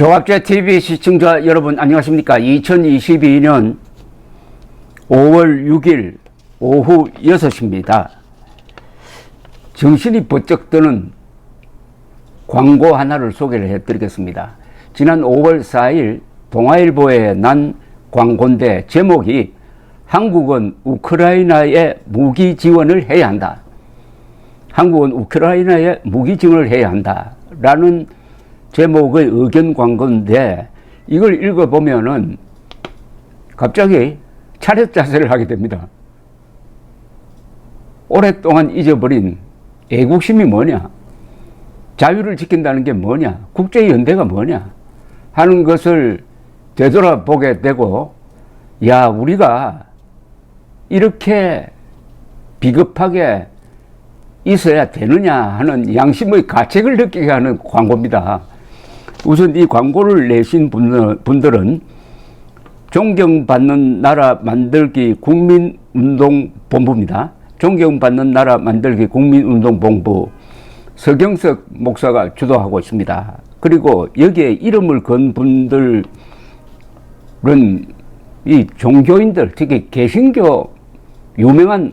조갑제TV 시청자 여러분 안녕하십니까. 2022년 5월 6일 오후 6시입니다. 정신이 번쩍 드는 광고 하나를 소개를 해드리겠습니다. 지난 5월 4일 동아일보에 난 광고인데 제목이 한국은 우크라이나에 무기 지원을 해야 한다. 한국은 우크라이나에 무기 지원을 해야 한다. 라는 제목의 의견 광고인데 이걸 읽어보면은 갑자기 차렷 자세를 하게 됩니다. 오랫동안 잊어버린 애국심이 뭐냐, 자유를 지킨다는 게 뭐냐, 국제연대가 뭐냐 하는 것을 되돌아보게 되고, 야, 우리가 이렇게 비겁하게 있어야 되느냐 하는 양심의 가책을 느끼게 하는 광고입니다. 우선 이 광고를 내신 분들은 존경받는 나라 만들기 국민운동본부입니다. 존경받는 나라 만들기 국민운동본부 서경석 목사가 주도하고 있습니다. 그리고 여기에 이름을 건 분들은 이 종교인들, 특히 개신교 유명한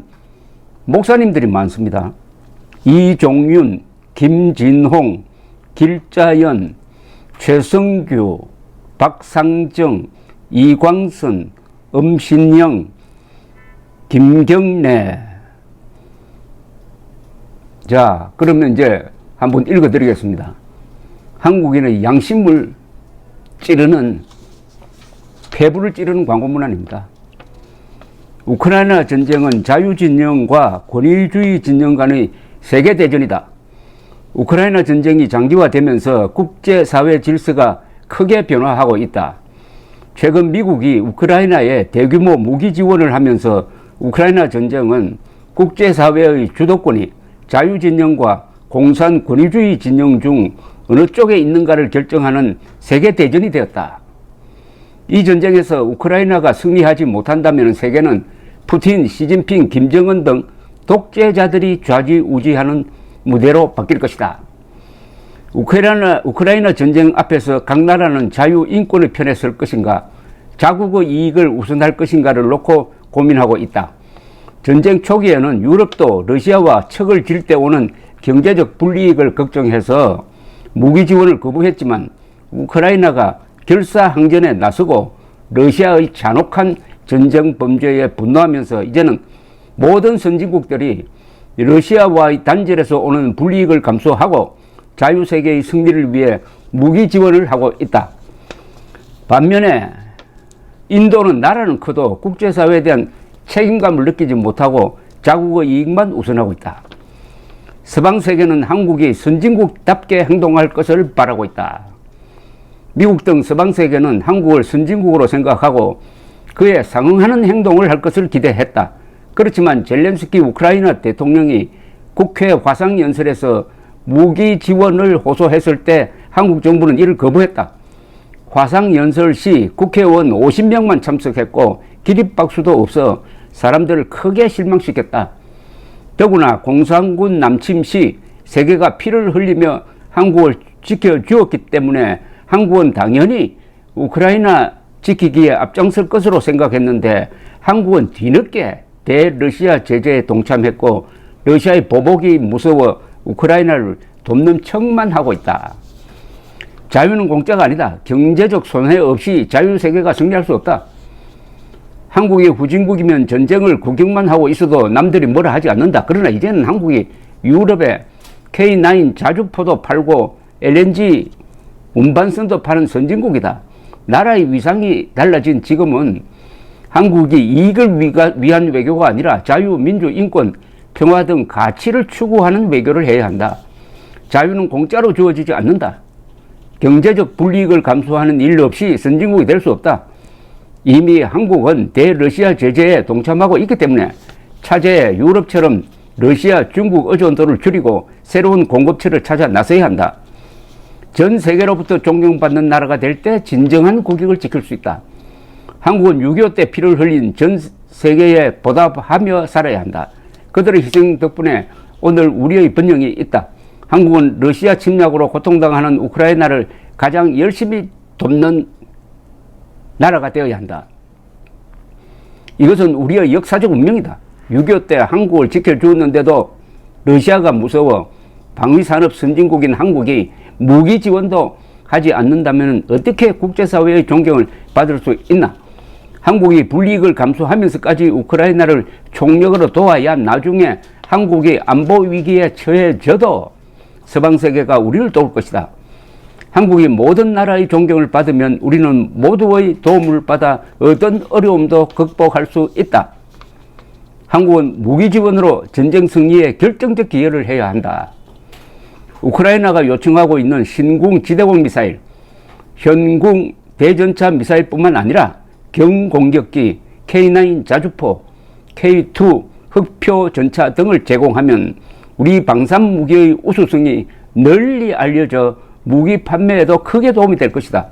목사님들이 많습니다. 이종윤, 김진홍, 길자연, 최성규, 박상정, 이광선, 엄신영, 김경래. 자, 그러면 이제 한번 읽어드리겠습니다. 한국인의 양심을 찌르는, 폐부를 찌르는 광고문안입니다. 우크라이나 전쟁은 자유진영과 권위주의 진영 간의 세계대전이다. 우크라이나 전쟁이 장기화되면서 국제사회 질서가 크게 변화하고 있다. 최근 미국이 우크라이나에 대규모 무기 지원을 하면서 우크라이나 전쟁은 국제사회의 주도권이 자유진영과 공산 권위주의 진영 중 어느 쪽에 있는가를 결정하는 세계대전이 되었다. 이 전쟁에서 우크라이나가 승리하지 못한다면 세계는 푸틴, 시진핑, 김정은 등 독재자들이 좌지우지하는 무대로 바뀔 것이다. 우크라이나 전쟁 앞에서 각 나라는 자유, 인권의 편에 설 것인가, 자국의 이익을 우선할 것인가를 놓고 고민하고 있다. 전쟁 초기에는 유럽도 러시아와 척을 질 때 오는 경제적 불이익을 걱정해서 무기 지원을 거부했지만 우크라이나가 결사항전에 나서고 러시아의 잔혹한 전쟁 범죄에 분노하면서 이제는 모든 선진국들이 러시아와의 단절에서 오는 불이익을 감수하고 자유세계의 승리를 위해 무기 지원을 하고 있다. 반면에 인도는 나라는 커도 국제사회에 대한 책임감을 느끼지 못하고 자국의 이익만 우선하고 있다. 서방세계는 한국이 선진국답게 행동할 것을 바라고 있다. 미국 등 서방세계는 한국을 선진국으로 생각하고 그에 상응하는 행동을 할 것을 기대했다. 그렇지만 젤렌스키 우크라이나 대통령이 국회 화상연설에서 무기 지원을 호소했을 때 한국 정부는 이를 거부했다. 화상연설 시 국회의원 50명만 참석했고 기립박수도 없어 사람들을 크게 실망시켰다. 더구나 공산군 남침 시 세계가 피를 흘리며 한국을 지켜주었기 때문에 한국은 당연히 우크라이나 지키기에 앞장설 것으로 생각했는데 한국은 뒤늦게 대러시아 제재에 동참했고 러시아의 보복이 무서워 우크라이나를 돕는 척만 하고 있다. 자유는 공짜가 아니다. 경제적 손해 없이 자유세계가 승리할 수 없다. 한국이 후진국이면 전쟁을 구경만 하고 있어도 남들이 뭐라 하지 않는다. 그러나 이제는 한국이 유럽에 K9 자주포도 팔고 LNG 운반선도 파는 선진국이다. 나라의 위상이 달라진 지금은 한국이 이익을 위한 외교가 아니라 자유, 민주, 인권, 평화 등 가치를 추구하는 외교를 해야 한다. 자유는 공짜로 주어지지 않는다. 경제적 불이익을 감수하는 일 없이 선진국이 될 수 없다. 이미 한국은 대러시아 제재에 동참하고 있기 때문에 차제에 유럽처럼 러시아, 중국 의존도를 줄이고 새로운 공급처를 찾아 나서야 한다. 전 세계로부터 존경받는 나라가 될 때 진정한 국익을 지킬 수 있다. 한국은 6.25 때 피를 흘린 전 세계에 보답하며 살아야 한다. 그들의 희생 덕분에 오늘 우리의 번영이 있다. 한국은 러시아 침략으로 고통당하는 우크라이나를 가장 열심히 돕는 나라가 되어야 한다. 이것은 우리의 역사적 운명이다. 6.25 때 한국을 지켜주었는데도 러시아가 무서워 방위산업 선진국인 한국이 무기 지원도 하지 않는다면 어떻게 국제사회의 존경을 받을 수 있나? 한국이 불이익을 감수하면서까지 우크라이나를 총력으로 도와야 나중에 한국이 안보 위기에 처해져도 서방세계가 우리를 도울 것이다. 한국이 모든 나라의 존경을 받으면 우리는 모두의 도움을 받아 어떤 어려움도 극복할 수 있다. 한국은 무기 지원으로 전쟁 승리에 결정적 기여를 해야 한다. 우크라이나가 요청하고 있는 신궁 지대공 미사일, 현궁 대전차 미사일뿐만 아니라 경공격기, K9 자주포, K2 흑표 전차 등을 제공하면 우리 방산무기의 우수성이 널리 알려져 무기 판매에도 크게 도움이 될 것이다.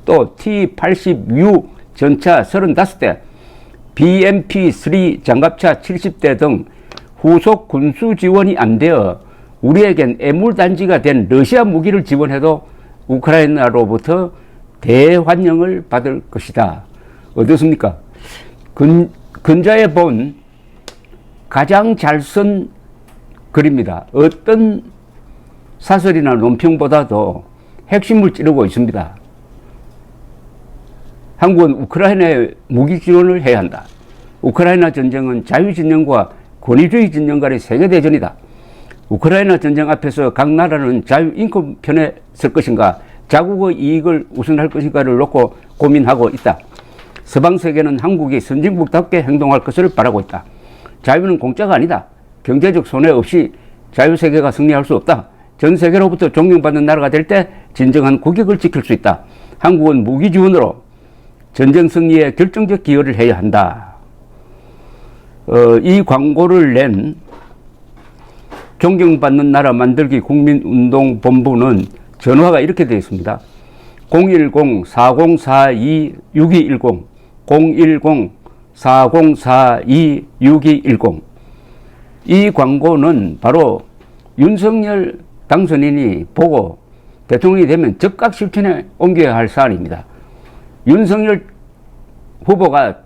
또 T-80U 전차 35대, BMP-3 장갑차 70대 등 후속 군수 지원이 안 되어 우리에겐 애물단지가 된 러시아 무기를 지원해도 우크라이나로부터 대환영을 받을 것이다. 어떻습니까? 근자에 본 가장 잘 쓴 글입니다. 어떤 사설이나 논평보다도 핵심을 찌르고 있습니다. 한국은 우크라이나에 무기 지원을 해야 한다. 우크라이나 전쟁은 자유진영과 권위주의 진영 간의 세계대전이다. 우크라이나 전쟁 앞에서 각 나라는 자유인권 편에 설 것인가, 자국의 이익을 우선할 것인가를 놓고 고민하고 있다. 서방세계는 한국이 선진국답게 행동할 것을 바라고 있다. 자유는 공짜가 아니다. 경제적 손해 없이 자유세계가 승리할 수 없다. 전 세계로부터 존경받는 나라가 될 때 진정한 국익을 지킬 수 있다. 한국은 무기 지원으로 전쟁 승리에 결정적 기여를 해야 한다. 이 광고를 낸 존경받는 나라 만들기 국민운동본부는 전화가 이렇게 되어 있습니다. 010-4042-6210 010-4042-6210. 이 광고는 바로 윤석열 당선인이 보고 대통령이 되면 즉각 실천에 옮겨야 할 사안입니다. 윤석열 후보가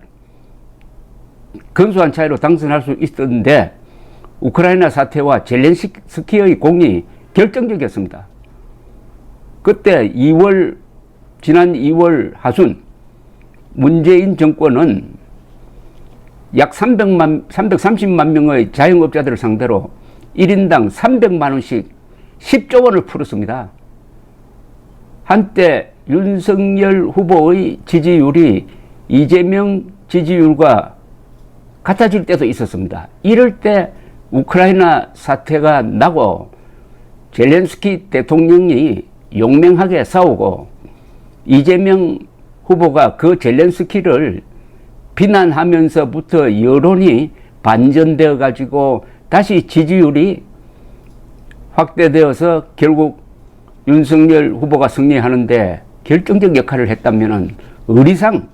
근소한 차이로 당선할 수 있었는데 우크라이나 사태와 젤렌스키의 공이 결정적이었습니다. 그때 지난 2월 하순 문재인 정권은 약 330만 명의 자영업자들을 상대로 1인당 300만 원씩 10조 원을 풀었습니다. 한때 윤석열 후보의 지지율이 이재명 지지율과 같아질 때도 있었습니다. 이럴 때 우크라이나 사태가 나고 젤렌스키 대통령이 용맹하게 싸우고 이재명 후보가 그 젤렌스키를 비난하면서부터 여론이 반전되어 가지고 다시 지지율이 확대되어서 결국 윤석열 후보가 승리하는데 결정적 역할을 했다면 의리상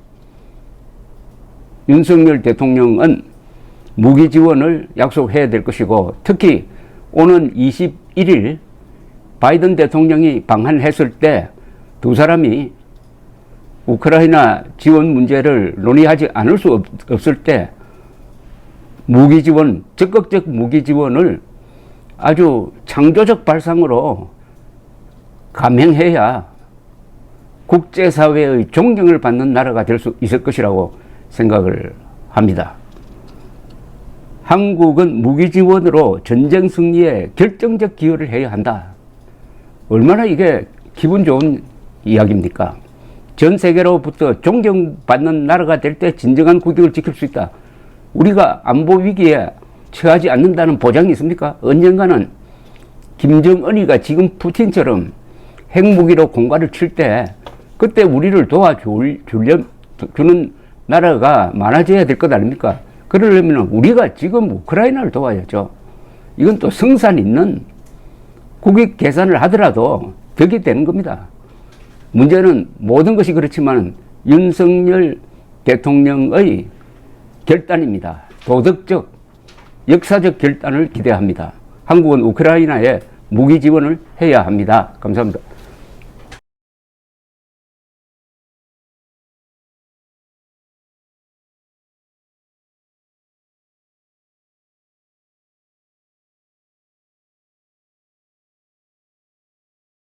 윤석열 대통령은 무기 지원을 약속해야 될 것이고, 특히 오는 21일 바이든 대통령이 방한했을 때 두 사람이 우크라이나 지원 문제를 논의하지 않을 수 없을 때 무기 지원, 적극적 무기 지원을 아주 창조적 발상으로 감행해야 국제사회의 존경을 받는 나라가 될 수 있을 것이라고 생각을 합니다. 한국은 무기 지원으로 전쟁 승리에 결정적 기여를 해야 한다. 얼마나 이게 기분 좋은 이야기입니까? 전 세계로부터 존경받는 나라가 될 때 진정한 국익을 지킬 수 있다. 우리가 안보 위기에 처하지 않는다는 보장이 있습니까? 언젠가는 김정은이가 지금 푸틴처럼 핵무기로 공갈을 칠 때 그때 우리를 도와주는 나라가 많아져야 될 것 아닙니까? 그러려면 우리가 지금 우크라이나를 도와야죠. 이건 또 성산 있는 국익 계산을 하더라도 덕이 되는 겁니다. 문제는 모든 것이 그렇지만 윤석열 대통령의 결단입니다. 도덕적, 역사적 결단을 기대합니다. 한국은 우크라이나에 무기 지원을 해야 합니다. 감사합니다.